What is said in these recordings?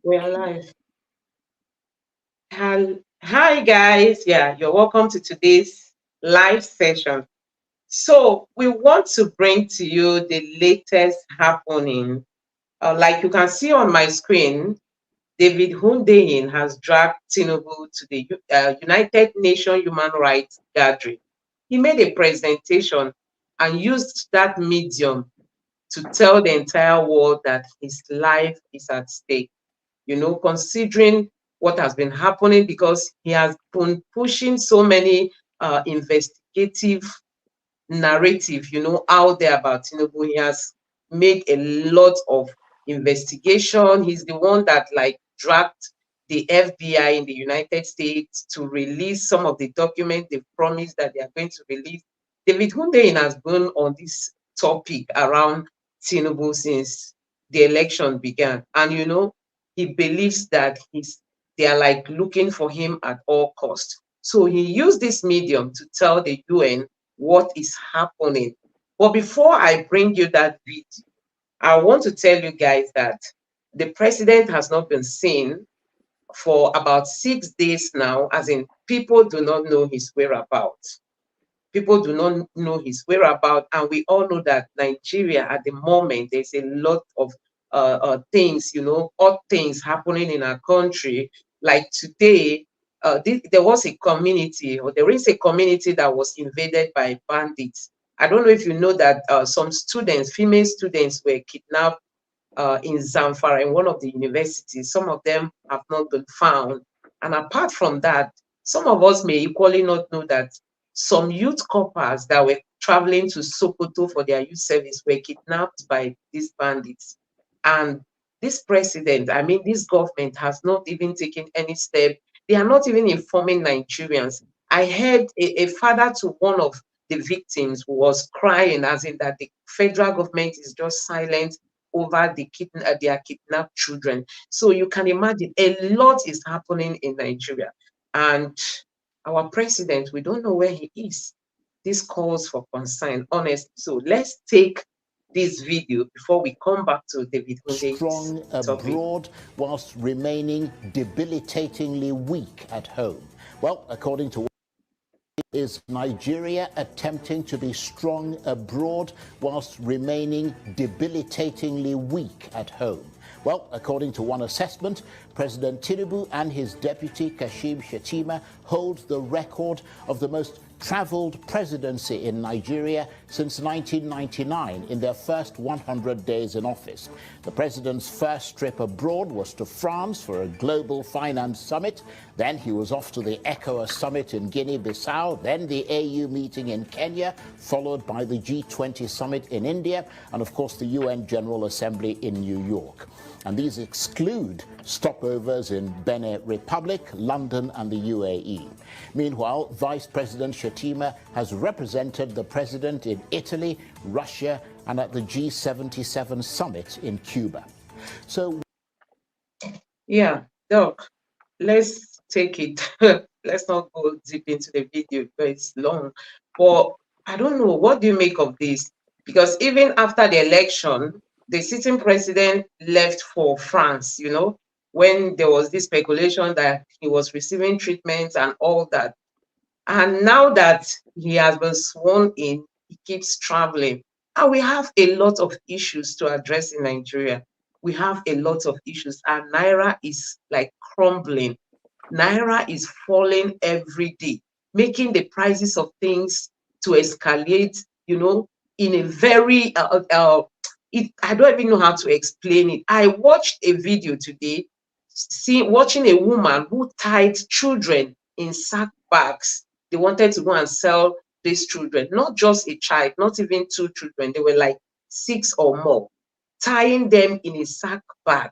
We're live. Hi, guys. Yeah, you're welcome to today's live session. So, we want to bring to you the latest happening. Like you can see on my screen, David Hundeyin has dragged Tinubu to the United Nations Human Rights Gathering. He made a presentation and used that medium to tell the entire world that his life is at stake, considering what has been happening, because he has been pushing so many investigative narrative, out there about Tinubu. He has made a lot of investigation. He's the one that like dragged the FBI in the United States to release some of the documents they've promised that they are going to release. David Hundeyin has been on this topic around Tinubu since the election began. And he believes that they are like looking for him at all costs. So he used this medium to tell the UN what is happening. But before I bring you that video, I want to tell you guys that the president has not been seen for about 6 days now, as in people do not know his whereabouts. People do not know his whereabouts, and we all know that Nigeria at the moment, there's a lot of things, odd things happening in our country. Like today, there was a community, or there is a community that was invaded by bandits. I don't know if you know that some students, female students, were kidnapped in Zamfara, in one of the universities. Some of them have not been found. And apart from that, some of us may equally not know that some youth corpers that were traveling to Sokoto for their youth service were kidnapped by these bandits. And this president, I mean, this government has not even taken any step. They are not even informing Nigerians. I heard a father to one of the victims who was crying, as in that the federal government is just silent over their kidnapped children. So you can imagine a lot is happening in Nigeria. And our president, we don't know where he is. This calls for concern, honestly. So let's take this video before we come back to David Hunde's strong topic. abroad whilst remaining debilitatingly weak at home. Well, according to is Nigeria attempting to be strong abroad whilst remaining debilitatingly weak at home? Well, according to one assessment, President Tinubu and his deputy Kashim Shettima hold the record of the most travelled presidency in Nigeria since 1999 in their first 100 days in office. The president's first trip abroad was to France for a global finance summit. Then he was off to the ECOWAS summit in Guinea-Bissau, then the AU meeting in Kenya, followed by the G20 summit in India, and of course the UN General Assembly in New York. And these exclude stopovers in Benin Republic, London and the UAE. Meanwhile, Vice President Shettima has represented the president in Italy, Russia and at the G77 summit in Cuba. So, yeah, Doc, let's take it. Let's not go deep into the video because it's long. But I don't know, what do you make of this? Because even after the election, the sitting president left for France, when there was this speculation that he was receiving treatment and all that. And now that he has been sworn in, he keeps traveling. And we have a lot of issues to address in Nigeria. We have a lot of issues, and Naira is like crumbling. Naira is falling every day, making the prices of things to escalate, in a very, I don't even know how to explain it. I watched a video today, watching a woman who tied children in sack bags. They wanted to go and sell these children, not just a child, not even two children. They were like 6 or more, tying them in a sack bag,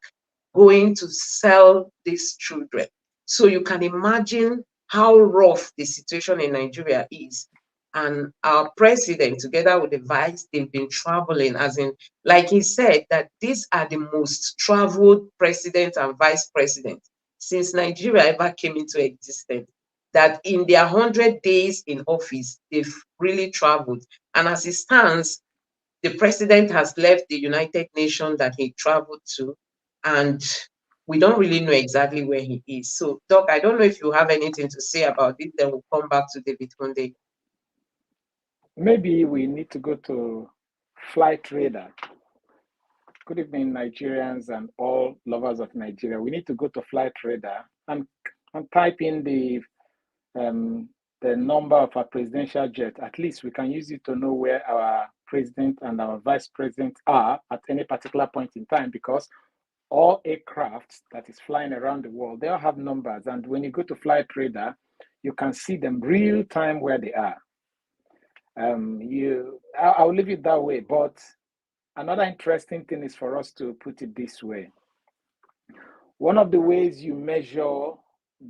going to sell these children. So you can imagine how rough the situation in Nigeria is. And our president, together with the vice, they've been traveling, as in, like he said, that these are the most traveled president and vice president since Nigeria ever came into existence. That in their 100 days in office, they've really traveled. And as it stands, the president has left the United Nations that he traveled to, and we don't really know exactly where he is. So, Doc, I don't know if you have anything to say about it. Then we'll come back to David Hundeyin. Maybe we need to go to Flight Radar. Good evening, Nigerians and all lovers of Nigeria. We need to go to Flight Radar and type in the number of our presidential jet. At least we can use it to know where our president and our vice president are at any particular point in time, because all aircrafts that is flying around the world, they all have numbers. And when you go to Flight Radar, you can see them real time where they are. I'll leave it that way. But another interesting thing is for us to put it this way. One of the ways you measure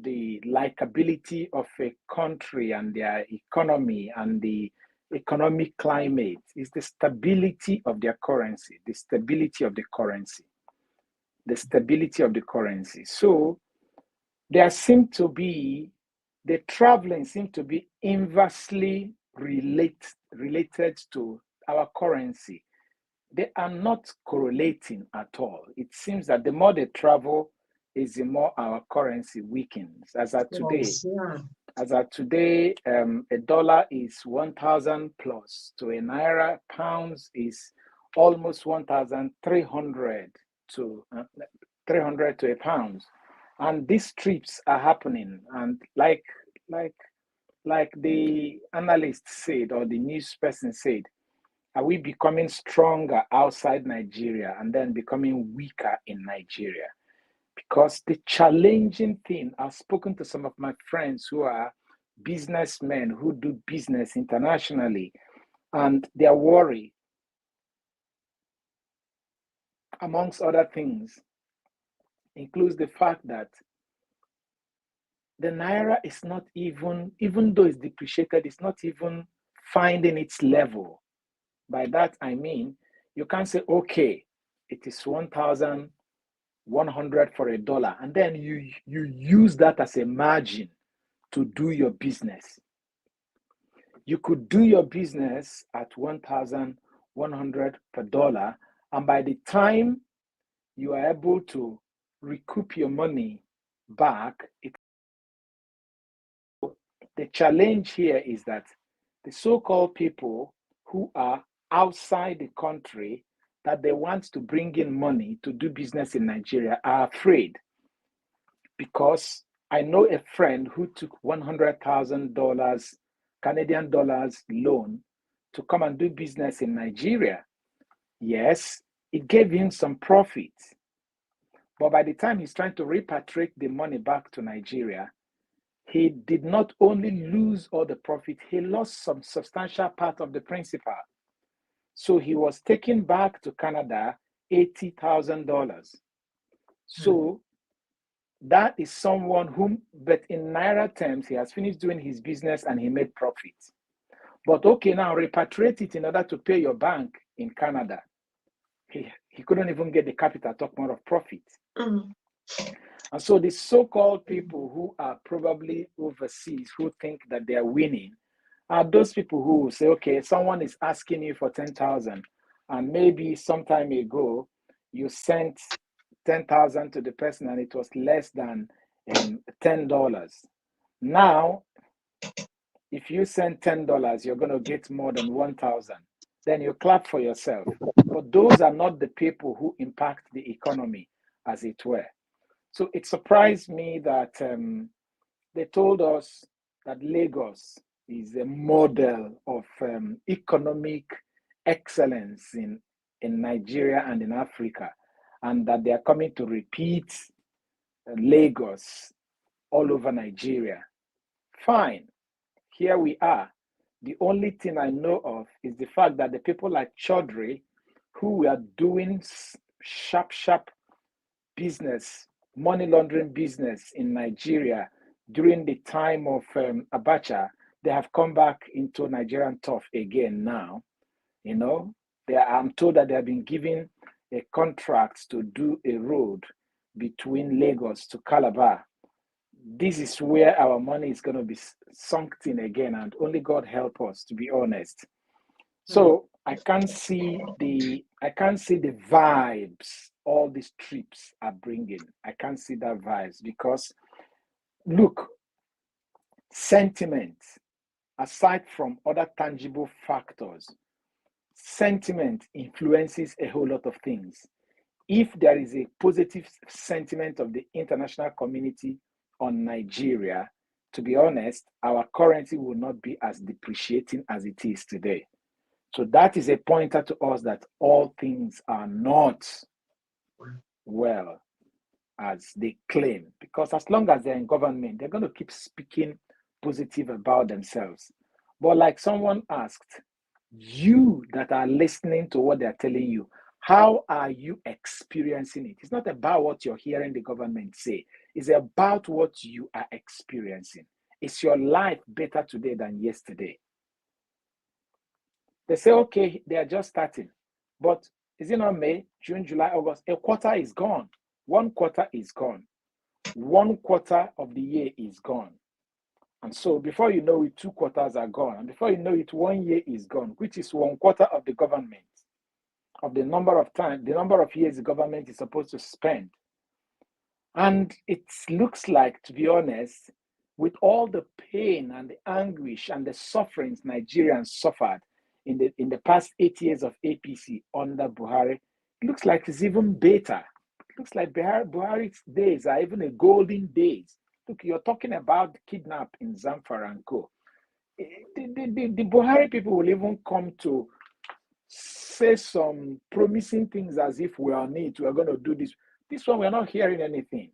the likability of a country and their economy and the economic climate is the stability of their currency, the stability of the currency, the stability of the currency. So there seem to be, the traveling seem to be inversely related to our currency. They are not correlating at all. It seems that the more they travel, is the more our currency weakens. As at today, a dollar is 1,000 plus to a naira. Pounds is almost 1,300 to 300 to a pound. And these trips are happening. And like the analyst said, or the news person said, are we becoming stronger outside Nigeria and then becoming weaker in Nigeria? Because the challenging thing, I've spoken to some of my friends who are businessmen who do business internationally, and their worry, amongst other things, includes the fact that the naira is not even though it's depreciated, it's not even finding its level. By that, I mean, you can't say, okay, it is 1,100 for a dollar, and then you use that as a margin to do your business. You could do your business at 1,100 per dollar, and by the time you are able to recoup your money back, the challenge here is that the so-called people who are outside the country that they want to bring in money to do business in Nigeria are afraid, because I know a friend who took $100,000 Canadian dollars loan to come and do business in Nigeria. Yes, it gave him some profit, but by the time he's trying to repatriate the money back to Nigeria, he did not only lose all the profit, he lost some substantial part of the principal. So he was taken back to Canada $80,000. So that is someone whom, but in Naira terms, he has finished doing his business and he made profit. But okay, now repatriate it in order to pay your bank in Canada. He couldn't even get the capital, talk more of profit. Mm-hmm. And so the so-called people who are probably overseas, who think that they are winning, are those people who say, okay, someone is asking you for 10,000, and maybe some time ago you sent 10,000 to the person and it was less than $10. Now, if you send $10, you're going to get more than 1,000. Then you clap for yourself. But those are not the people who impact the economy, as it were. So it surprised me that they told us that Lagos is a model of economic excellence in Nigeria and in Africa, and that they are coming to repeat Lagos all over Nigeria. Fine, here we are. The only thing I know of is the fact that the people like Chaudhry, who were doing sharp business, money laundering business in Nigeria during the time of Abacha, they have come back into Nigerian turf again now. You know, I'm told that they have been given a contract to do a road between Lagos to Calabar. This is where our money is going to be sunk in again, and only God help us, to be honest. So I can't see the vibes all these trips are bringing. I can't see that vibes because look, sentiment, aside from other tangible factors, sentiment influences a whole lot of things. If there is a positive sentiment of the international community on Nigeria, to be honest, our currency will not be as depreciating as it is today. So that is a pointer to us that all things are not well as they claim. Because as long as they're in government, they're going to keep speaking positive about themselves. But like someone asked, you that are listening to what they're telling you, how are you experiencing it? It's not about what you're hearing the government say. It's about what you are experiencing. Is your life better today than yesterday? They say, okay, they are just starting. But is it not May, June, July, August? A quarter is gone. 1 quarter is gone. 1 quarter of the year is gone. And so before you know it, 2 quarters are gone. And before you know it, 1 year is gone, which is 1 quarter of the government, of the number of years the government is supposed to spend. And it looks like, to be honest, with all the pain and the anguish and the sufferings Nigerians suffered in the past 8 years of APC under Buhari, it looks like it's even better. It looks like Buhari's days are even a golden days. Look, you're talking about kidnap in Zamfara and Co. The Buhari people will even come to say some promising things as if we are on it, we're going to do this. This one, we're not hearing anything.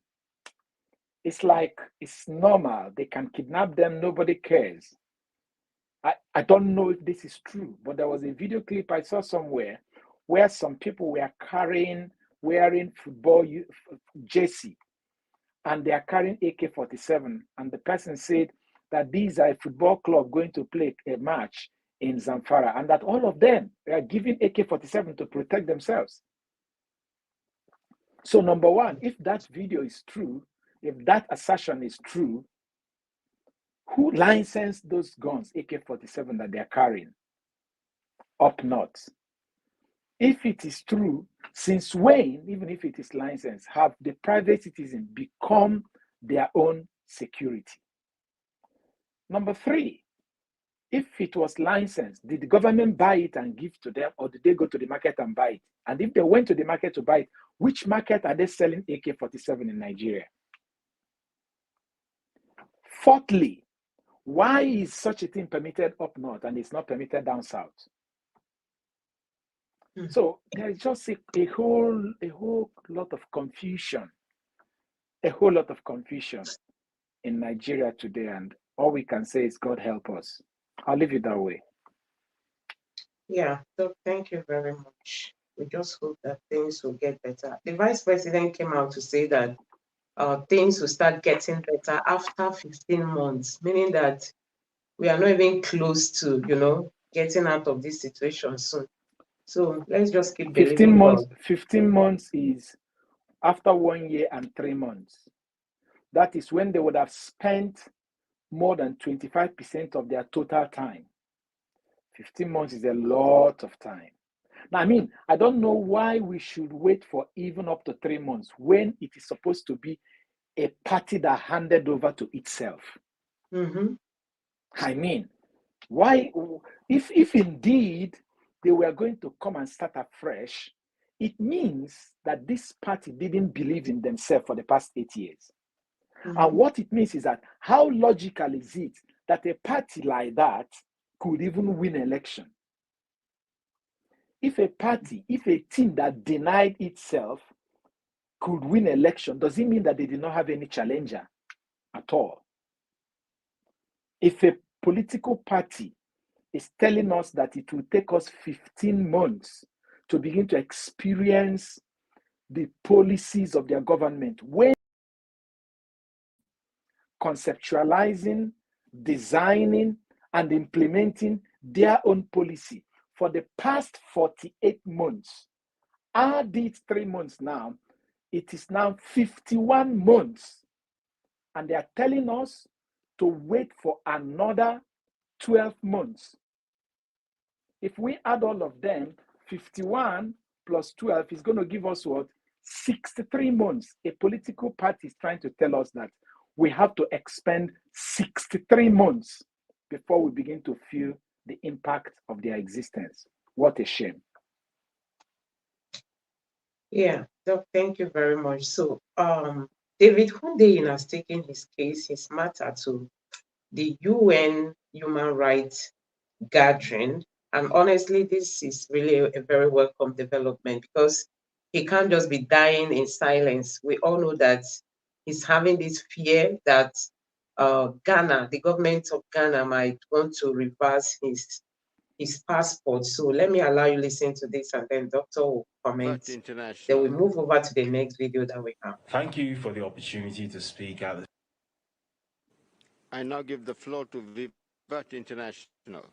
It's like it's normal. They can kidnap them, nobody cares. I don't know if this is true, but there was a video clip I saw somewhere where some people were wearing football jersey, and they are carrying AK-47, and the person said that these are a football club going to play a match in Zamfara, and that all of them are giving AK-47 to protect themselves. So number one, if that video is true, if that assertion is true, who licensed those guns, AK-47, that they're carrying up north? If it is true, since when, even if it is licensed, have the private citizen become their own security? Number three, if it was licensed, did the government buy it and give to them, or did they go to the market and buy it? And if they went to the market to buy it, which market are they selling AK-47 in Nigeria? Fourthly, why is such a thing permitted up north and it's not permitted down south? So there's just a whole lot of confusion, in Nigeria today, and all we can say is God help us. I'll leave it that way. Yeah, so thank you very much. We just hope that things will get better. The vice president came out to say that things will start getting better after 15 months, meaning that we are not even close to, getting out of this situation soon. So let's just keep 15 believing months, God. 15 months is after 1 year and 3 months. That is when they would have spent more than 25% of their total time. 15 months is a lot of time. Now, I don't know why we should wait for even up to 3 months when it is supposed to be a party that handed over to itself. Mm-hmm. Why, if indeed they were going to come and start afresh, it means that this party didn't believe in themselves for the past 8 years. Mm-hmm. And what it means is that how logical is it that a party like that could even win an election? If a team that denied itself could win an election, does it mean that they did not have any challenger at all? If a political party is telling us that it will take us 15 months to begin to experience the policies of their government, when conceptualizing, designing, and implementing their own policy for the past 48 months, add it 3 months now, it is now 51 months. And they are telling us to wait for another 12 months. If we add all of them, 51 plus 12 is going to give us what? 63 months. A political party is trying to tell us that we have to expend 63 months before we begin to feel the impact of their existence. What a shame. Yeah, Doc, thank you very much. So, David Hundeyin has taken his matter to the UN Human Rights Gathering. And honestly, this is really a very welcome development because he can't just be dying in silence. We all know that he's having this fear that Ghana, the government of Ghana, might want to reverse his passport. So let me allow you listen to this, and then Doctor will comment. Then we move over to the next video that we have. Thank you for the opportunity to speak at the... I now give the floor to Vivat International.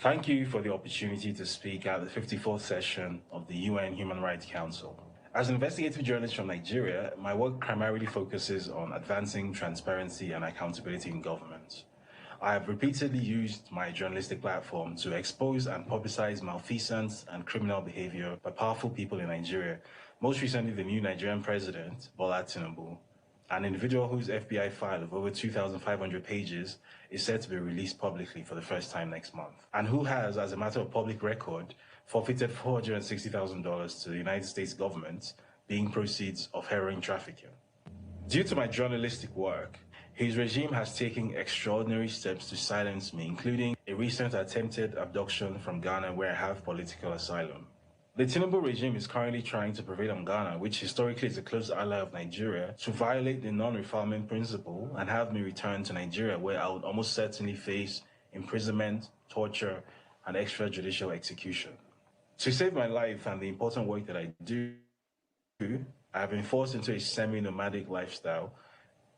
Thank you for the opportunity to speak at the 54th session of the UN Human Rights Council. As an investigative journalist from Nigeria, my work primarily focuses on advancing transparency and accountability in government. I have repeatedly used my journalistic platform to expose and publicize malfeasance and criminal behavior by powerful people in Nigeria, most recently the new Nigerian president, Bola Tinubu, an individual whose FBI file of over 2,500 pages is set to be released publicly for the first time next month, and who has, as a matter of public record, forfeited $460,000 to the United States government, being proceeds of heroin trafficking. Due to my journalistic work, his regime has taken extraordinary steps to silence me, including a recent attempted abduction from Ghana where I have political asylum. The Tinubu regime is currently trying to prevail on Ghana, which historically is a close ally of Nigeria, to violate the non-refoulement principle and have me return to Nigeria, where I would almost certainly face imprisonment, torture, and extrajudicial execution. To save my life and the important work that I do, I have been forced into a semi-nomadic lifestyle,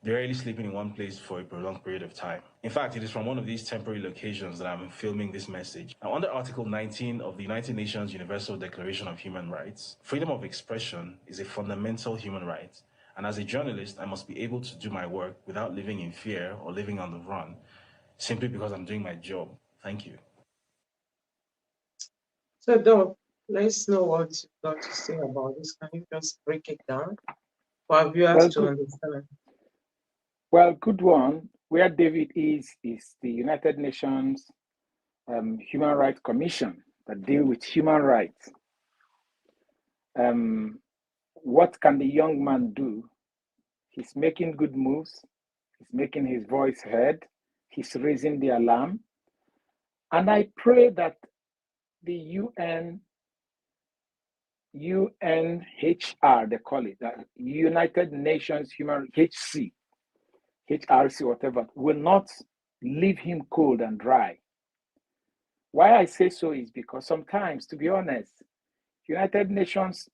rarely sleeping in one place for a prolonged period of time. In fact, it is from one of these temporary locations that I'm filming this message. Now, under Article 19 of the United Nations Universal Declaration of Human Rights, freedom of expression is a fundamental human right. And as a journalist, I must be able to do my work without living in fear or living on the run, simply because I'm doing my job. Thank you. So, Doc, let's know what you've got to say about this. Can you just break it down for our viewers to understand? Well, good one. Where David is the United Nations Human Rights Commission that deal with human rights. What can the young man do? He's making good moves. He's making his voice heard. He's raising the alarm. And I pray that the UNHR, they call it, United Nations Human HRC, whatever, will not leave him cold and dry. Why I say so is because sometimes, to be honest, United Nations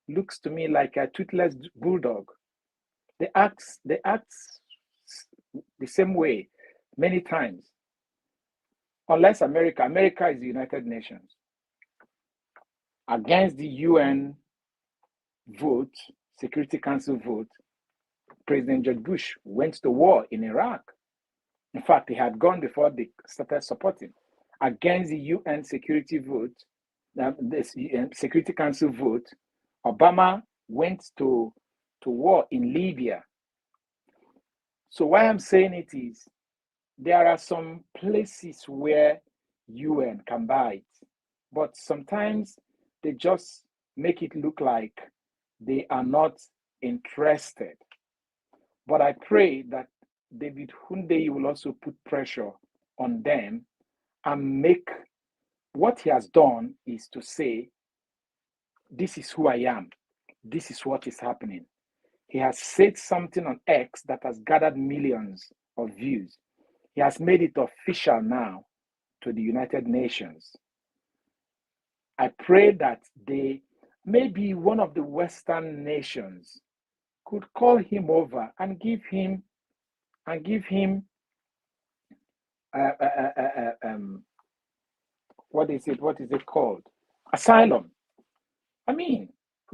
looks to me like a toothless bulldog. They act the same way many times. Unless America is the United Nations. Against the UN vote, Security Council vote, President George Bush went to war in Iraq. In fact, he had gone before they started supporting. Against the UN security vote, the Security Council vote, Obama went to war in Libya. So why I'm saying it is, there are some places where UN can buy it, but sometimes they just make it look like they are not interested. But I pray that David Hundeyin will also put pressure on them and make what he has done is to say, this is who I am. This is what is happening. He has said something on X that has gathered millions of views. He has made it official now to the United Nations. I pray that maybe one of the Western nations could call him over and give him what is it called? Asylum. I mean,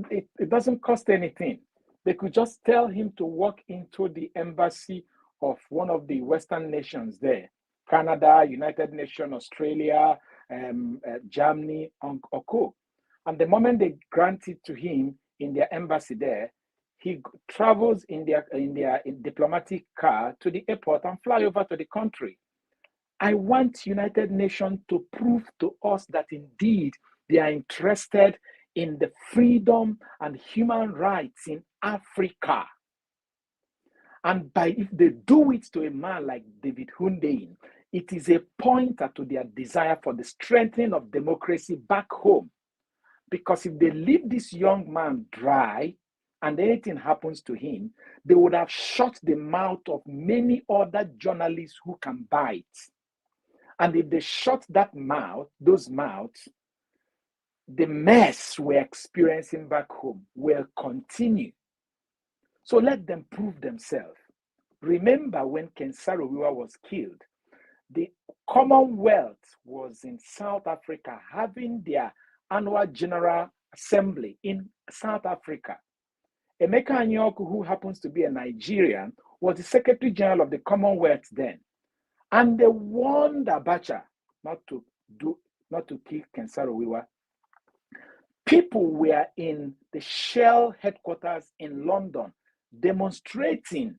it doesn't cost anything. They could just tell him to walk into the embassy of one of the Western nations there Canada, United Nations, Australia, Germany, and co. And the moment they grant it to him in their embassy there, he travels in their diplomatic car to the airport and fly over to the country. I want United Nations to prove to us that indeed they are interested in the freedom and human rights in Africa. And if they do it to a man like David Hundeyin, it is a pointer to their desire for the strengthening of democracy back home. Because if they leave this young man dry and anything happens to him, they would have shut the mouth of many other journalists who can bite. And if they shut those mouths, the mess we're experiencing back home will continue. So let them prove themselves. Remember when Ken Saro-Wiwa was killed, the Commonwealth was in South Africa having their annual General Assembly in South Africa. Emeka Anyaoku, who happens to be a Nigerian, was the Secretary General of the Commonwealth then. And they warned Abacha not to kill Ken Saro-Wiwa. People were in the Shell headquarters in London demonstrating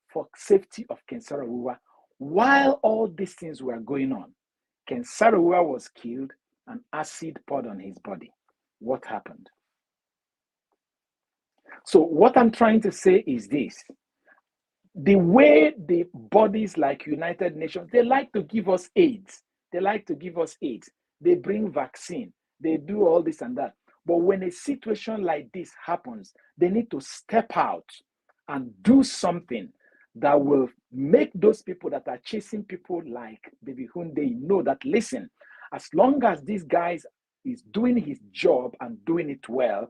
for safety of Ken Saro-Wiwa while all these things were going on. Ken Saro-Wiwa was killed and acid poured on his body. What happened? So what I'm trying to say is this. The way the bodies like United Nations, they like to give us aids. They like to give us aids. They bring vaccine. They do all this and that. But when a situation like this happens, they need to step out and do something that will make those people that are chasing people like David Hundeyin know that, listen, as long as this guy is doing his job and doing it well,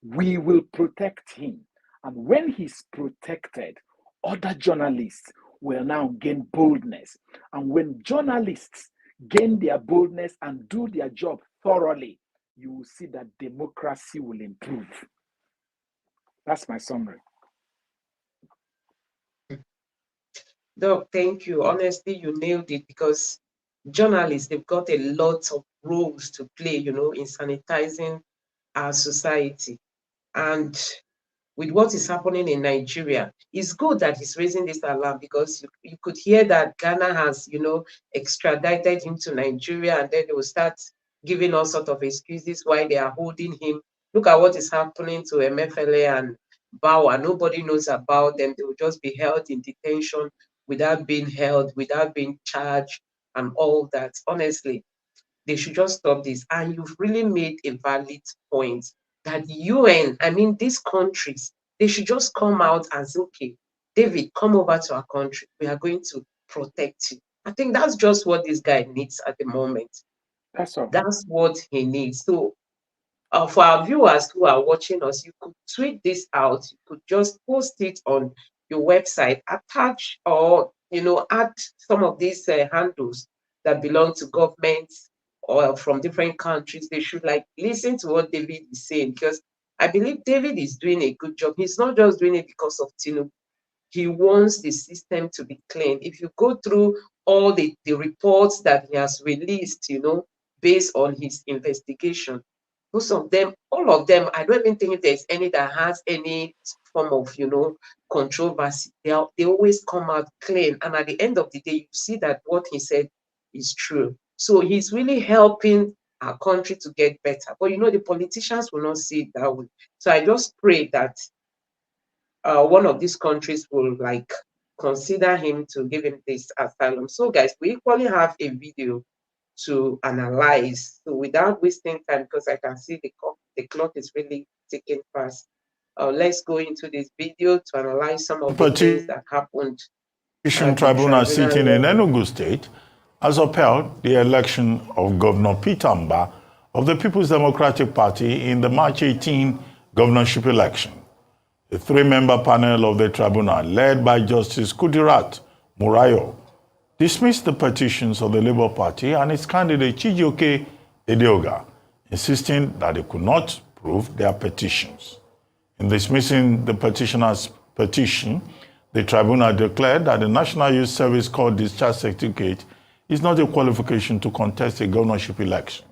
we will protect him. And when he's protected, other journalists will now gain boldness. And when journalists gain their boldness and do their job thoroughly, you will see that democracy will improve. That's my summary. Doc, thank you. Honestly, you nailed it, because journalists, they've got a lot of roles to play, in sanitizing our society. And with what is happening in Nigeria, it's good that he's raising this alarm, because you could hear that Ghana has, extradited him to Nigeria, and then they will start giving all sorts of excuses why they are holding him. Look at what is happening to MFLA and Bauer. Nobody knows about them. They will just be held in detention without being held, without being charged, and all that. Honestly, they should just stop this. And you've really made a valid point that the UN, these countries, they should just come out and say, okay, David, come over to our country. We are going to protect you. I think that's just what this guy needs at the moment. That's all. That's what he needs. So for our viewers who are watching us, you could tweet this out. You could just post it on your website, attach or, add some of these handles that belong to governments or from different countries. They should listen to what David is saying, because I believe David is doing a good job. He's not just doing it because of Tinubu. He wants the system to be clean. If you go through all the reports that he has released, based on his investigation, most of them, all of them, I don't even think there's any that has any form of, controversy. They always come out clean. And at the end of the day, you see that what he said is true. So he's really helping our country to get better. But, the politicians will not see it that way. So I just pray that one of these countries will consider him to give him this asylum. So guys, we equally have a video to analyze. So without wasting time, because I can see the clock is really ticking fast. Let's go into this video to analyze some of the things that happened. Tribunal sitting in Enugu State has upheld the election of Governor Peter Obi of the People's Democratic Party in the March 18 governorship election. The three-member panel of the tribunal, led by Justice Kudirat Murayo, dismissed the petitions of the Labour Party and its candidate Chijioke Edeoga, insisting that they could not prove their petitions. In dismissing the petitioner's petition, the tribunal declared that the National Youth Service Corps discharge certificate is not a qualification to contest a governorship election.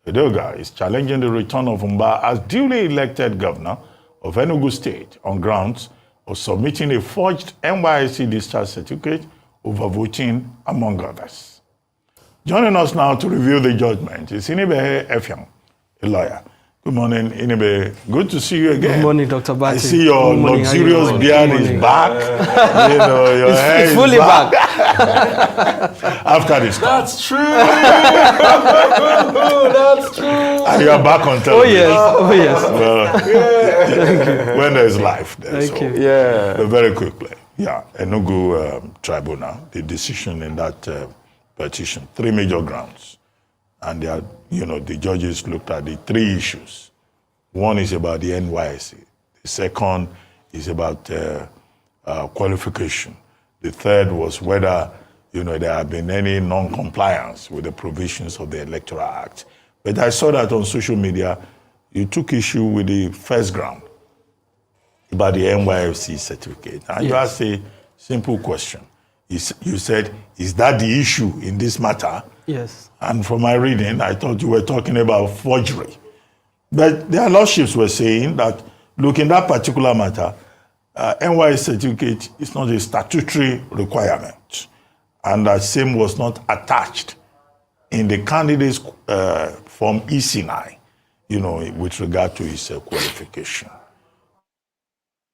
Edoga is challenging the return of Mba as duly elected governor of Enugu State on grounds of submitting a forged NYSC discharge certificate over voting, among others. Joining us now to review the judgment is Inibe Effiong, a lawyer. Good morning, Inibe. Good to see you again. Good morning, Dr. Bati. I see your luxurious beard is back. You know, your hair it's is fully back. After this. That's true. That's true. And you are back on television. Oh, yes. Oh, yes. Well, when there is life there. Thank you. Yeah. Very quickly. Yeah, Enugu Tribunal, the decision in that petition, 3 major grounds. And they are, the judges looked at the 3 issues. One is about the NYSC. The second is about qualification. The third was whether, there had been any non-compliance with the provisions of the Electoral Act. But I saw that on social media, you took issue with the first ground about the NYSC certificate. And you asked a simple question. You said, is that the issue in this matter? Yes. And from my reading, I thought you were talking about forgery. But their lordships were saying that, look, in that particular matter, NYSC certificate is not a statutory requirement. And that same was not attached in the candidate's form EC9, with regard to his qualification.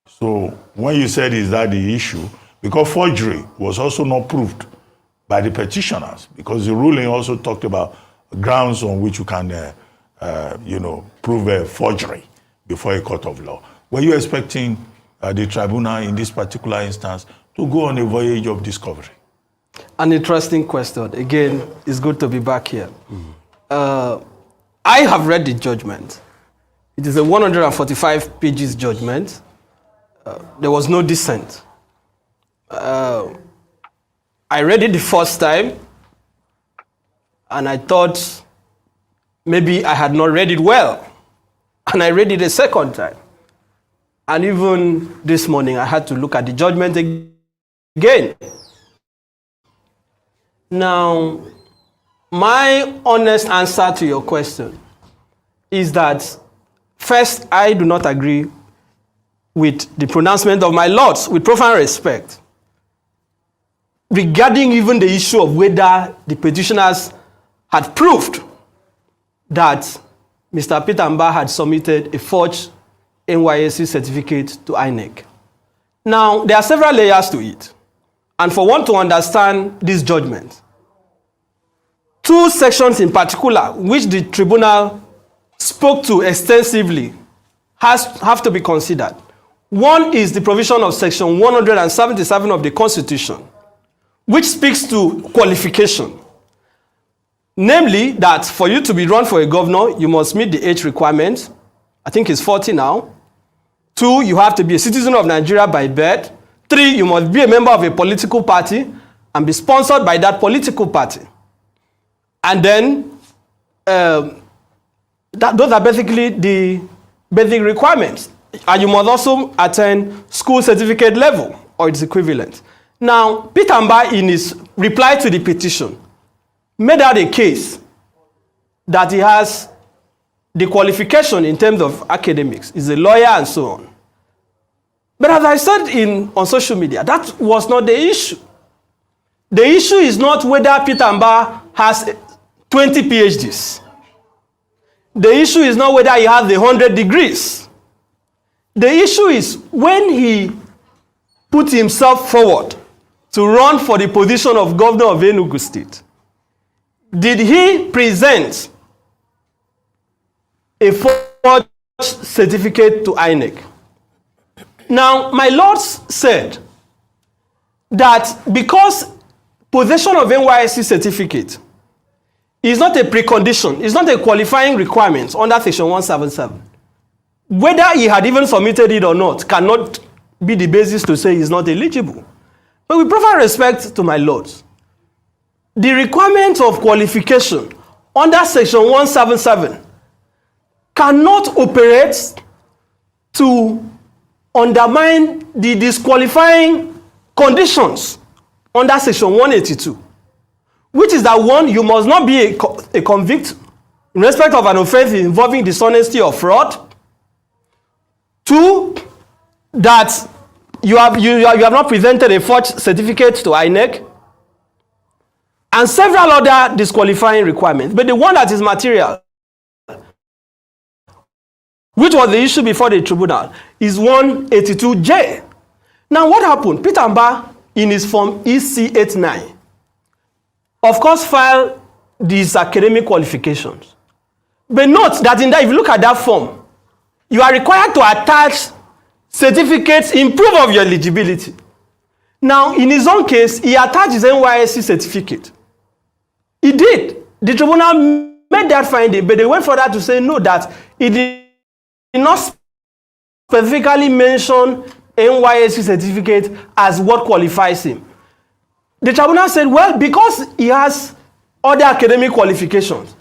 So when you said, is that the issue? Because forgery was also not proved by the petitioners, because the ruling also talked about grounds on which you can, prove a forgery before a court of law. Were you expecting the tribunal in this particular instance to go on a voyage of discovery? An interesting question. Again, it's good to be back here. I have read the judgment. It is a 145 pages judgment. There was no dissent. I read it the first time, and I thought maybe I had not read it well. And I read it a second time. And even this morning, I had to look at the judgment again. Now, my honest answer to your question is that, first, I do not agree with the pronouncement of my lords, with profound respect, regarding even the issue of whether the petitioners had proved that Mr. Peter Mba had submitted a forged NYSC certificate to INEC. Now, there are several layers to it. And for one to understand this judgment, 2 sections in particular, which the tribunal spoke to extensively, have to be considered. One is the provision of section 177 of the Constitution, which speaks to qualification. Namely, that for you to be run for a governor, you must meet the age requirement. I think it's 40 now. 2, you have to be a citizen of Nigeria by birth. 3, you must be a member of a political party and be sponsored by that political party. And then, those are basically the basic requirements. And you must also attend school certificate level or its equivalent. Now, Peter Mba, in his reply to the petition, made out a case that he has the qualification in terms of academics, he's a lawyer and so on. But as I said on social media, that was not the issue. The issue is not whether Peter Mba has 20 PhDs. The issue is not whether he has the 100 degrees. The issue is when he put himself forward to run for the position of governor of Enugu State, did he present a forged certificate to INEC? Now, my lords said that because possession of NYSC certificate is not a precondition, it's not a qualifying requirement under section 177. Whether he had even submitted it or not cannot be the basis to say he's not eligible. But with proper respect to my lords, the requirement of qualification under section 177 cannot operate to undermine the disqualifying conditions under section 182. which is that one, you must not be a convict in respect of an offense involving dishonesty or fraud. Two, that you have not presented a forged certificate to INEC, and several other disqualifying requirements. But the one that is material, which was the issue before the tribunal, is 182J. Now, what happened? Peter Mba, in his form EC89, of course, filed these academic qualifications. But note that in that, if you look at that form, you are required to attach certificates in proof of your eligibility. Now, in his own case, he attached his NYSC certificate. He did. The tribunal made that finding, but they went further to say no, that it did not specifically mention NYSC certificate as what qualifies him. The tribunal said, well, because he has other academic qualifications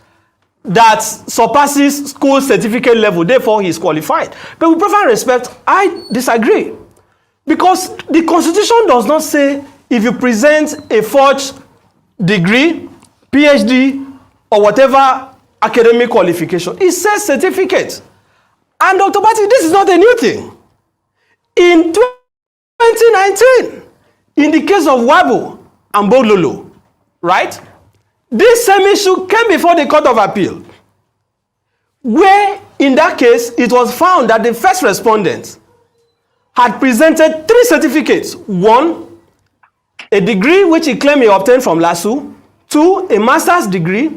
that surpasses school certificate level, therefore he is qualified. But with profound respect, I disagree. Because the Constitution does not say if you present a forged degree, PhD, or whatever academic qualification. It says certificate. And Dr. Bati, this is not a new thing. In 2019, in the case of Wabo and Bololo, right? This same issue came before the Court of Appeal, where in that case, it was found that the first respondent had presented 3 certificates. 1, a degree which he claimed he obtained from LASU. 2, a master's degree.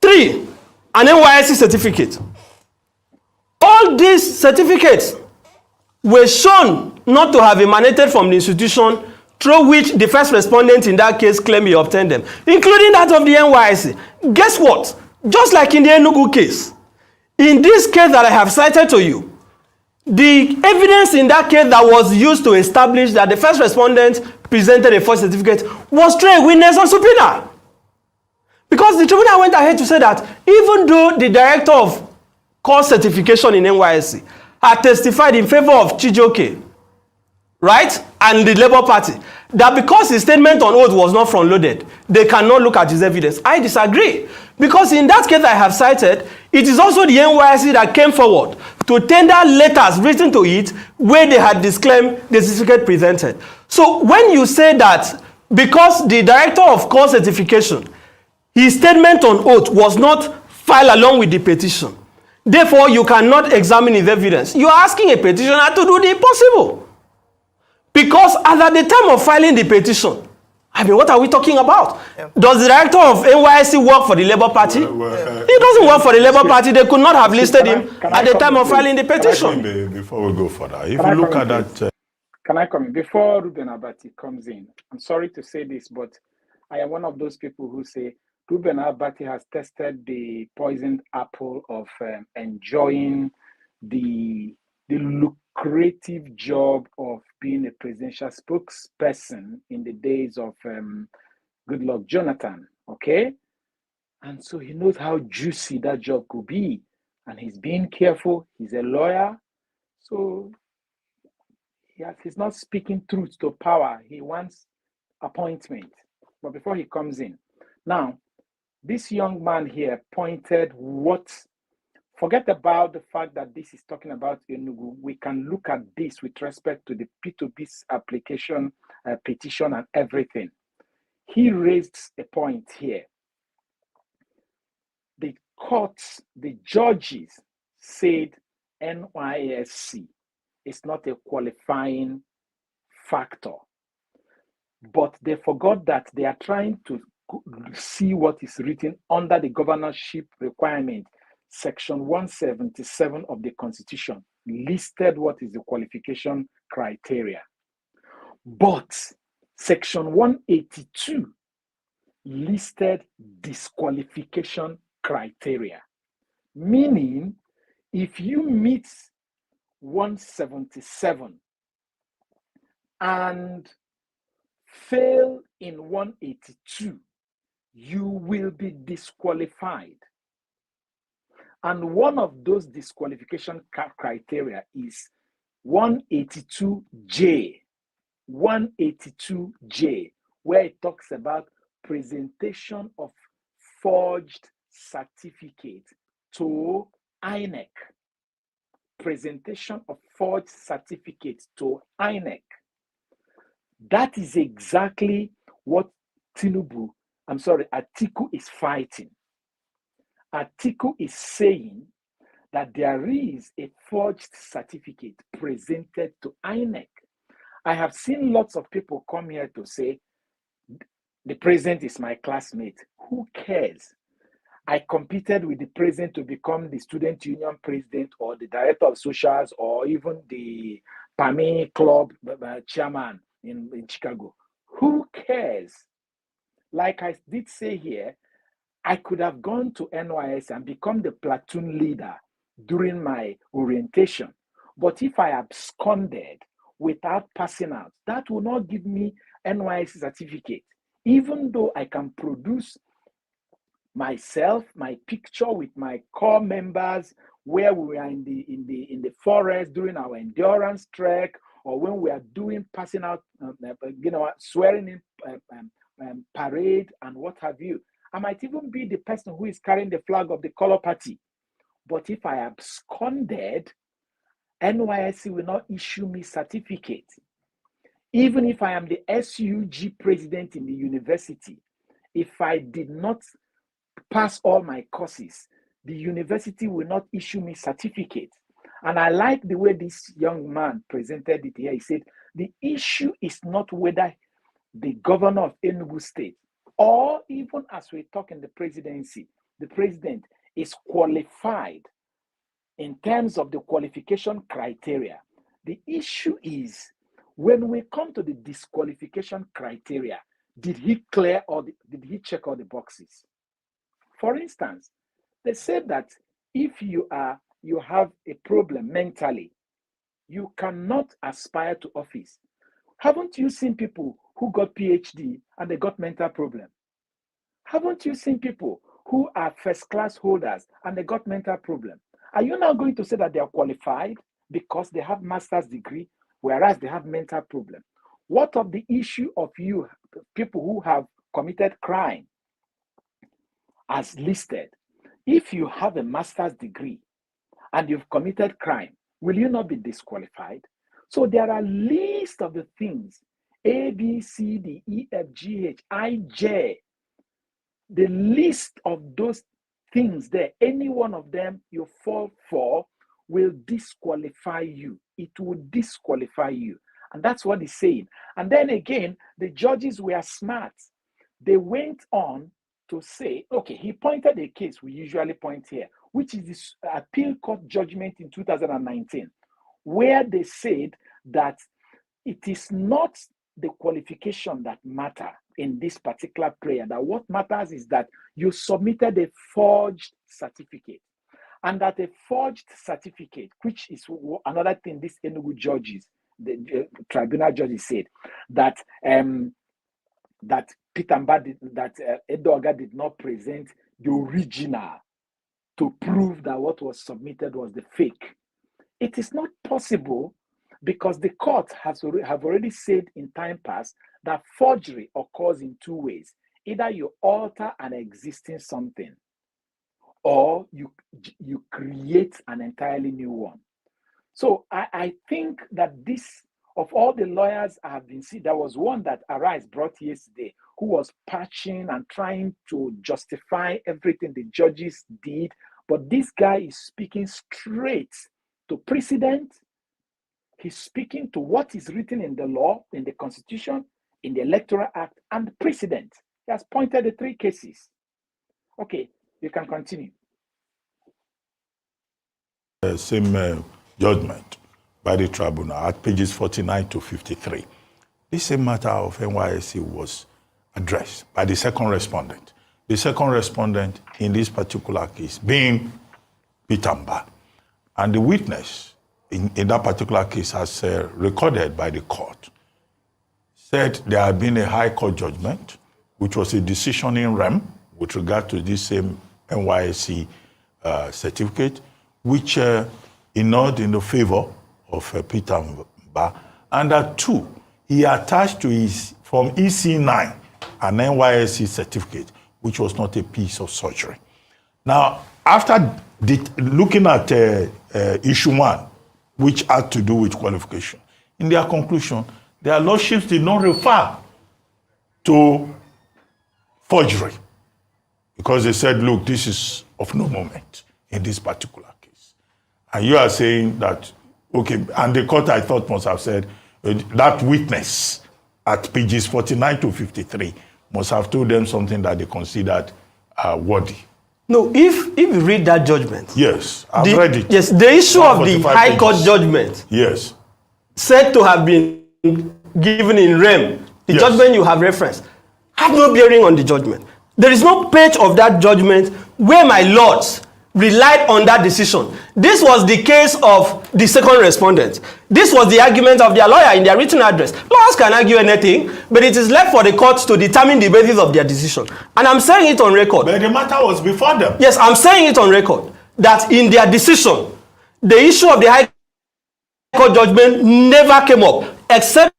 3, an NYSC certificate. All these certificates were shown not to have emanated from the institution through which the first respondent in that case claimed he obtained them, including that of the NYSC. Guess what? Just like in the Enugu case, in this case that I have cited to you, the evidence in that case that was used to establish that the first respondent presented a false certificate was through a witness on subpoena. Because the tribunal went ahead to say that even though the director of course certification in NYSC had testified in favor of Chijioke, right, and the Labour Party, that because his statement on oath was not front-loaded, they cannot look at his evidence. I disagree. Because in that case I have cited, it is also the NYSC that came forward to tender letters written to it where they had disclaimed the certificate presented. So when you say that because the director of course certification, his statement on oath was not filed along with the petition, therefore you cannot examine his evidence, you are asking a petitioner to do the impossible. Because as at the time of filing the petition, I mean, what are we talking about? Yeah. Does the director of NYSC work for the Labour Party? He doesn't work for the Labour Party. They could not have listed him at the time of filing the petition. Before we go further, if you look at that... Can I come in? Before Ruben Abati comes in, I'm sorry to say this, but I am one of those people who say Ruben Abati has tested the poisoned apple of enjoying the lucrative job of being a presidential spokesperson in the days of Goodluck Jonathan, okay? And so he knows how juicy that job could be. And he's being careful. He's a lawyer. So he's not speaking truth to power. He wants appointment. But before he comes in, now, this young man here pointed what... Forget about the fact that this is talking about Enugu. We can look at this with respect to the P2B's application, petition, and everything. He raised a point here. The courts, the judges said NYSC is not a qualifying factor. But they forgot that they are trying to see what is written under the governorship requirement. Section 177 of the Constitution listed what is the qualification criteria. But Section 182 listed disqualification criteria. Meaning, if you meet 177 and fail in 182, you will be disqualified. And one of those disqualification criteria is 182J, 182J, where it talks about presentation of forged certificate to INEC. Presentation of forged certificates to INEC. That is exactly what Atiku is fighting. Atiku is saying that there is a forged certificate presented to INEC. I have seen lots of people come here to say, the president is my classmate. Who cares? I competed with the president to become the student union president or the director of socials or even the PAMI club chairman in Chicago. Who cares? Like I did say here, I could have gone to NYS and become the platoon leader during my orientation. But if I absconded without passing out, that will not give me NYS certificate, even though I can produce myself, my picture with my core members, where we are in the forest during our endurance trek, or when we are doing passing out, swearing in parade and what have you. I might even be the person who is carrying the flag of the color party. But if I absconded, NYSC will not issue me certificate. Even if I am the SUG president in the university, if I did not pass all my courses, the university will not issue me certificate. And I like the way this young man presented it here. He said, the issue is not whether the governor of Enugu State, or even as we talk in the presidency, the president is qualified in terms of the qualification criteria. The issue is, when we come to the disqualification criteria, did he clear or did he check all the boxes? For instance, they said that if you have a problem mentally, you cannot aspire to office. Haven't you seen people who got PhD and they got mental problem? Haven't you seen people who are first class holders and they got mental problem? Are you now going to say that they are qualified because they have master's degree, whereas they have mental problem? What of the issue of you, people who have committed crime as listed? If you have a master's degree and you've committed crime, will you not be disqualified? So there are lists of the things, A, B, C, D, E, F, G, H, I, J. The list of those things there, any one of them you fall for will disqualify you. It will disqualify you. And that's what he's saying. And then again, the judges were smart. They went on to say, okay, he pointed a case we usually point here, which is this appeal court judgment in 2019, where they said that it is not the qualification that matter in this particular prayer, that what matters is that you submitted a forged certificate, and that a forged certificate, which is another thing this Enugu judges, the tribunal judges said, that that Edoga did not present the original to prove that what was submitted was the fake. It is not possible, because the court have already said in time past that forgery occurs in two ways. Either you alter an existing something, or you create an entirely new one. So I think that this, of all the lawyers I have been seeing, there was one that Arise brought yesterday who was patching and trying to justify everything the judges did. But this guy is speaking straight to precedent. He's speaking to what is written in the law, in the Constitution, in the Electoral Act, and the precedent. He has pointed the three cases. Okay, you can continue. Same judgment by the tribunal at pages 49 to 53. This same matter of NYSC was addressed by the second respondent. The second respondent in this particular case being Peter Obi. And the witness in that particular case, as recorded by the court, said there had been a high court judgment, which was a decision in rem with regard to this same NYSC certificate, which inured in the favor of Peter Obi. And that two, he attached to his, from EC9 an NYSC certificate, which was not a piece of surgery. Now, after looking at issue 1, which had to do with qualification, in their conclusion, their lordships did not refer to forgery, because they said, look, this is of no moment in this particular case. And you are saying that, okay, and the court, I thought, must have said that witness at pages 49 to 53 must have told them something that they considered worthy. No, if you read that judgment. Yes, I've read it. Yes, the issue of the High Court judgment. Yes. Said to have been given in rem, the yes. judgment you have referenced, have no bearing on the judgment. There is no page of that judgment where my lords relied on that decision. This was the case of the second respondent. This was the argument of their lawyer in their written address. Lawyers can argue anything, but it is left for the courts to determine the basis of their decision. And I'm saying it on record. But the matter was before them. Yes, I'm saying it on record that in their decision, the issue of the High Court judgment never came up, except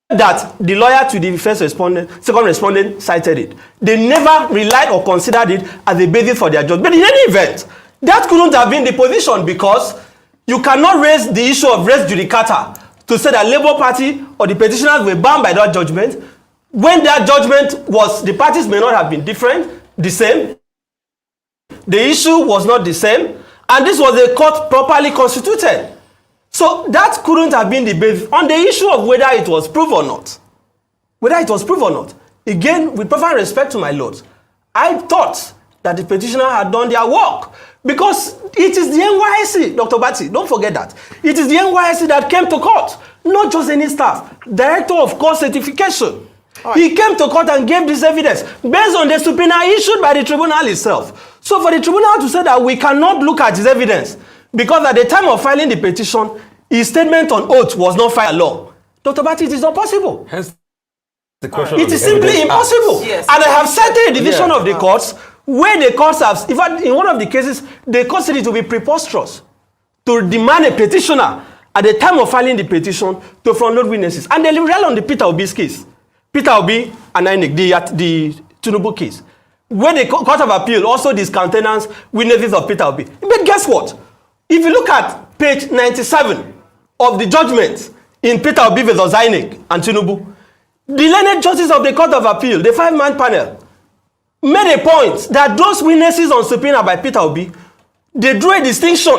that the lawyer to the second respondent cited it. They never relied or considered it as a basis for their judgment. But in any event, that couldn't have been the position, because you cannot raise the issue of res judicata to say that Labour Party or the petitioners were bound by that judgment, when that judgment was, the parties may not have been the same, the issue was not the same, and this was a court properly constituted. So that couldn't have been the basis on the issue of whether it was proved or not. Whether it was proved or not. Again, with proper respect to my lords, I thought that the petitioner had done their work, because it is the NYSC, Dr. Batty, don't forget that. It is the NYSC that came to court, not just any staff. Director of Court Certification. Right. He came to court and gave this evidence based on the subpoena issued by the tribunal itself. So for the tribunal to say that we cannot look at his evidence, because at the time of filing the petition, his statement on oath was not filed along. Dr. Batty, it is not possible. Hence, the question it is simply impossible. Yes. And I have cited a division of the courts where the courts have, in fact, in one of the cases, the court said it to be preposterous to demand a petitioner at the time of filing the petition to front-load witnesses. And they rely on the Peter Obi's case. Peter Obi and INEC, the Tinubu case, where the Court of Appeal also discountenanced witnesses of Peter Obi. But guess what? If you look at page 97 of the judgment in Peter Obi versus INEC and Tinubu, the learned judges of the Court of Appeal, the 5-man panel, made a point that those witnesses on subpoena by Peter Obi, they drew a distinction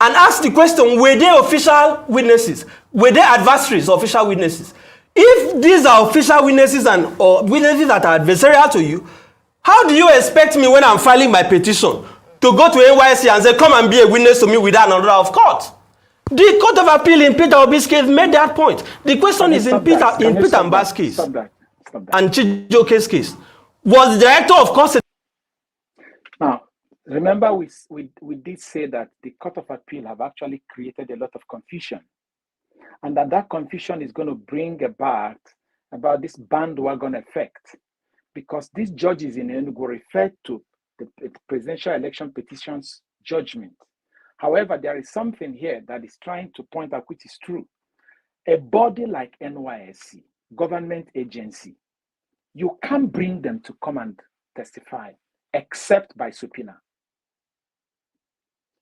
and asked the question, were they official witnesses? Were they adversaries or official witnesses? If these are official witnesses or witnesses that are adversarial to you, how do you expect me, when I'm filing my petition, to go to NYSC and say, come and be a witness to me without an order of court? The Court of Appeal in Peter Obi's case made that point. The question is in Peter Mba's case and Chijoke's case. Was the director of course? Now, remember we did say that the Court of Appeal have actually created a lot of confusion. And that confusion is going to bring about this bandwagon effect. Because these judges in Enugu referred to the presidential election petition's judgment. However, there is something here that is trying to point out which is true. A body like NYSC, government agency, you can't bring them to come and testify except by subpoena.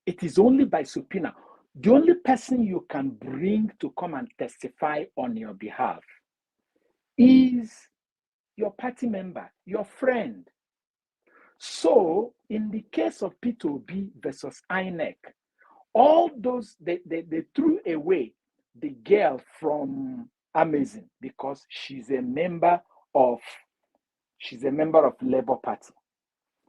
It is only by subpoena. The only person you can bring to come and testify on your behalf is your party member, your friend. So, in the case of Peter Obi versus INEC, all those, they threw away the girl from Amazon because she's a member of Labour Party.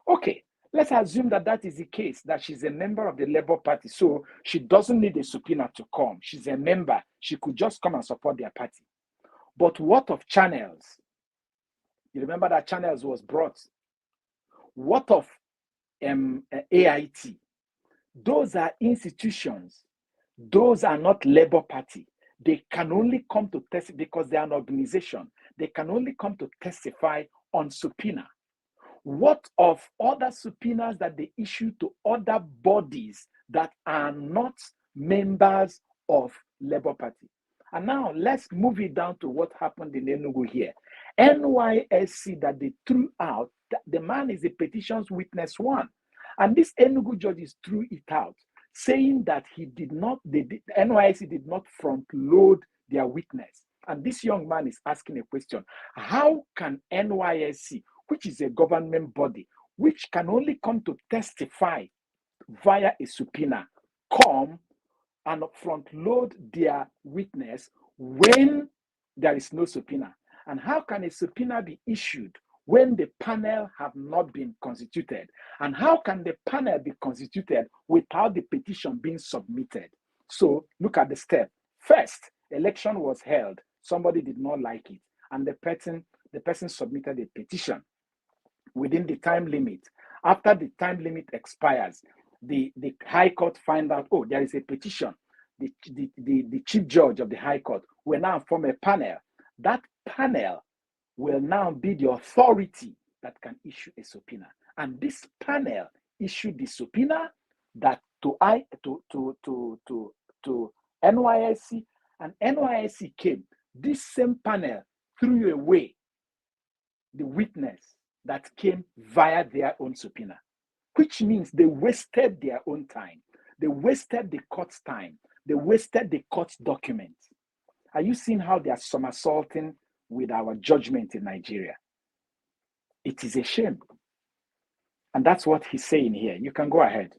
Okay, let's assume that is the case, that she's a member of the Labour Party, so she doesn't need a subpoena to come. She's a member. She could just come and support their party. But what of Channels? You remember that Channels was brought. What of AIT? Those are institutions. Those are not Labour Party. They can only come to testify because they are an organization. They can only come to testify on subpoena. What of other subpoenas that they issue to other bodies that are not members of Labour Party? And now let's move it down to what happened in Enugu here. NYSC that they threw out, the man is a petitions witness one. And this Enugu judges threw it out, saying that NYSC did not front load their witness. And this young man is asking a question. How can NYSC, which is a government body, which can only come to testify via a subpoena, come and front load their witness when there is no subpoena? And how can a subpoena be issued when the panel have not been constituted? And how can the panel be constituted without the petition being submitted? So look at the step. First, election was held. Somebody did not like it. And the person submitted a petition within the time limit. After the time limit expires, the High Court find out, oh, there is a petition. The Chief Judge of the High Court will now form a panel. That panel will now be the authority that can issue a subpoena. And this panel issued the subpoena that to NYSC, and NYSC came. This same panel threw away the witness that came via their own subpoena, which means they wasted their own time. They wasted the court's time. They wasted the court's documents. Are you seeing how they are somersaulting with our judgment in Nigeria? It is a shame. And that's what he's saying here. You can go ahead.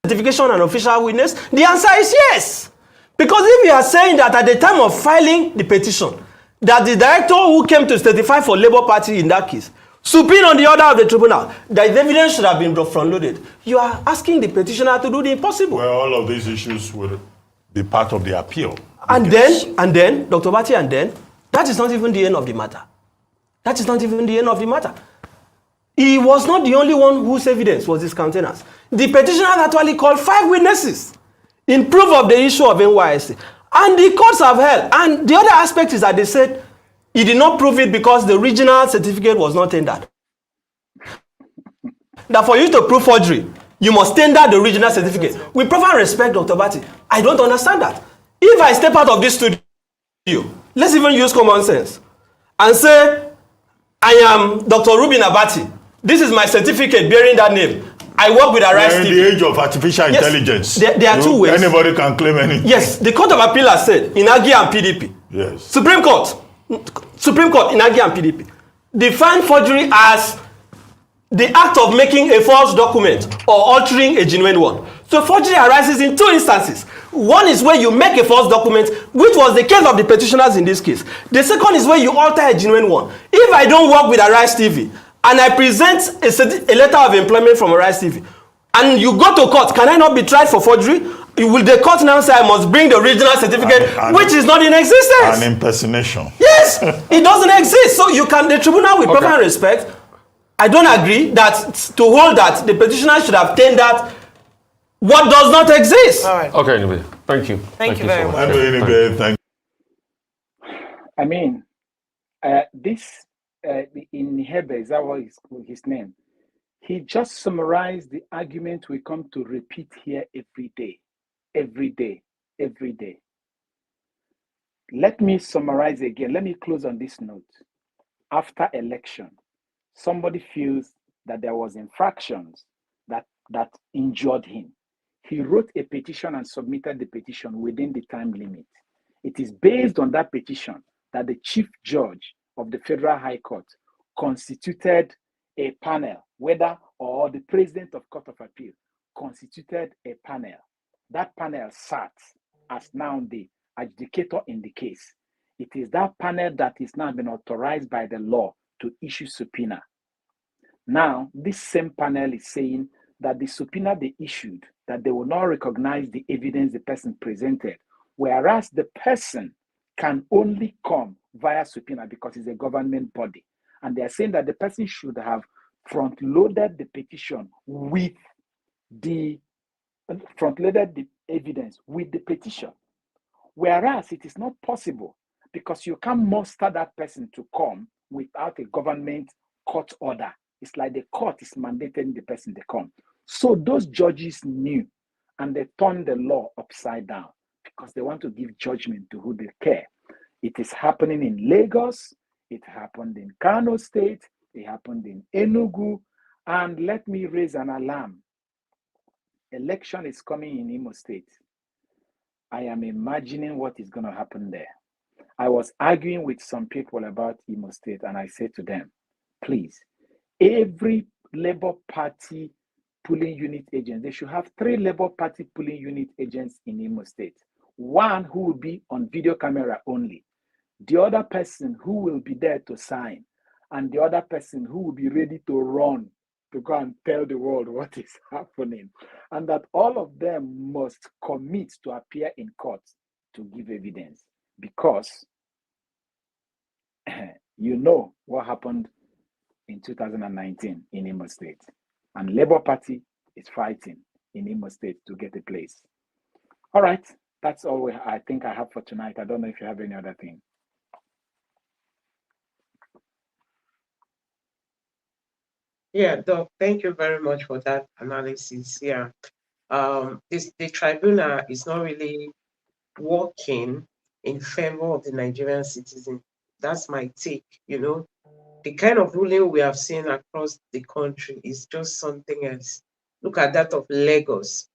Certification and official witness? The answer is yes. Because if you are saying that at the time of filing the petition, that the director who came to certify for Labour Party in that case, supine on the order of the tribunal, that the evidence should have been front-loaded, you are asking the petitioner to do the impossible. Well, all of these issues will be part of the appeal. And then, Dr. Bati, that is not even the end of the matter. That is not even the end of the matter. He was not the only one whose evidence was discountenanced. The petitioner actually called 5 witnesses in proof of the issue of NYSC. And the courts have held. And the other aspect is that they said he did not prove it because the original certificate was not tendered. That for you to prove forgery, you must tender the original certificate. With proper respect, Dr. Bati, I don't understand that. If I step out of this studio, let's even use common sense, and say, I am Dr. Rubin Abati. This is my certificate bearing that name. I work with Arise TV. In the age of artificial intelligence, there are two ways. Anybody can claim anything. Yes, the Court of Appeal has said, Inagi and PDP. Yes. Supreme Court, Inagi and PDP, define forgery as the act of making a false document or altering a genuine one. So forgery arises in 2 instances. One is where you make a false document, which was the case of the petitioners in this case. The second is where you alter a genuine one. If I don't work with Arise TV and I present a letter of employment from Arise TV and you go to court, can I not be tried for forgery? Will the court now say I must bring the original certificate, which is not in existence? An impersonation. Yes, it doesn't exist. So you can, the tribunal with proper respect, I don't agree that to hold that the petitioner should have tendered what does not exist. All right. Okay, anyway, thank you. Thank you very much. Thank you. I mean, in Hebe, is that what his name? He just summarized the argument we come to repeat here every day. Let me summarize again. Let me close on this note. After election, somebody feels that there was infractions that injured him. He wrote a petition and submitted the petition within the time limit. It is based on that petition that the Chief Judge of the Federal High Court constituted a panel, or the President of Court of Appeal constituted a panel. That panel sat as now the adjudicator in the case. It is that panel that is now been authorized by the law to issue subpoena. Now, this same panel is saying that the subpoena they issued, that they will not recognize the evidence the person presented, whereas the person can only come via subpoena because it's a government body. And they are saying that the person should have front-loaded the petition with the evidence with the petition. Whereas it is not possible because you can't muster that person to come without a government court order. It's like the court is mandating the person to come. So those judges knew, and they turn the law upside down because they want to give judgment to who they care. It is happening in Lagos. It happened in Kano State. It happened in Enugu. And let me raise an alarm. Election is coming in Imo State. I am imagining what is going to happen there. I was arguing with some people about Imo State, and I said to them, please, every Labour Party polling unit agent, they should have 3 Labour Party polling unit agents in Imo State. One who will be on video camera only, the other person who will be there to sign, and the other person who will be ready to run to go and tell the world what is happening. And that all of them must commit to appear in court to give evidence. Because you know what happened in 2019 in Imo State. And Labour Party is fighting in Imo State to get a place. All right, that's all I think I have for tonight. I don't know if you have any other thing. Yeah, Doc, thank you very much for that analysis. Yeah. The tribunal is not really working in favor of the Nigerian citizen. That's my take, The kind of ruling we have seen across the country is just something else. Look at that of Lagos.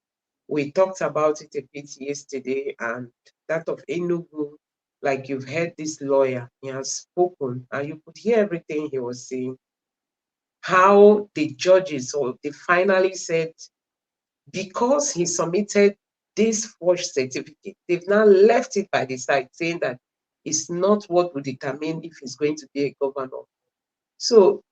We talked about it a bit yesterday, and that of Enugu, like you've heard this lawyer, he has spoken, and you could hear everything he was saying. How the judges, or they finally said, because he submitted this forged certificate, they've now left it by the side, saying that it's not what will determine if he's going to be a governor. So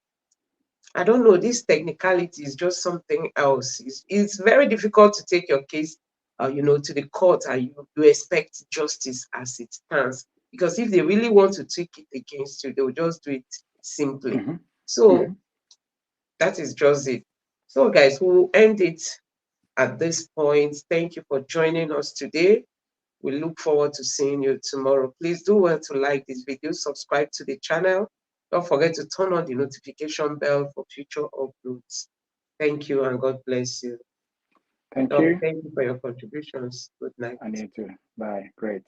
I don't know, this technicality is just something else. It's very difficult to take your case, to the court, and you expect justice as it stands. Because if they really want to take it against you, they'll just do it simply. Mm-hmm. So that is just it. So guys, we'll end it at this point. Thank you for joining us today. We look forward to seeing you tomorrow. Please do well to like this video, subscribe to the channel. Don't forget to turn on the notification bell for future uploads. Thank you and God bless you. Thank you. Thank you for your contributions. Good night. And you too. Bye. Great.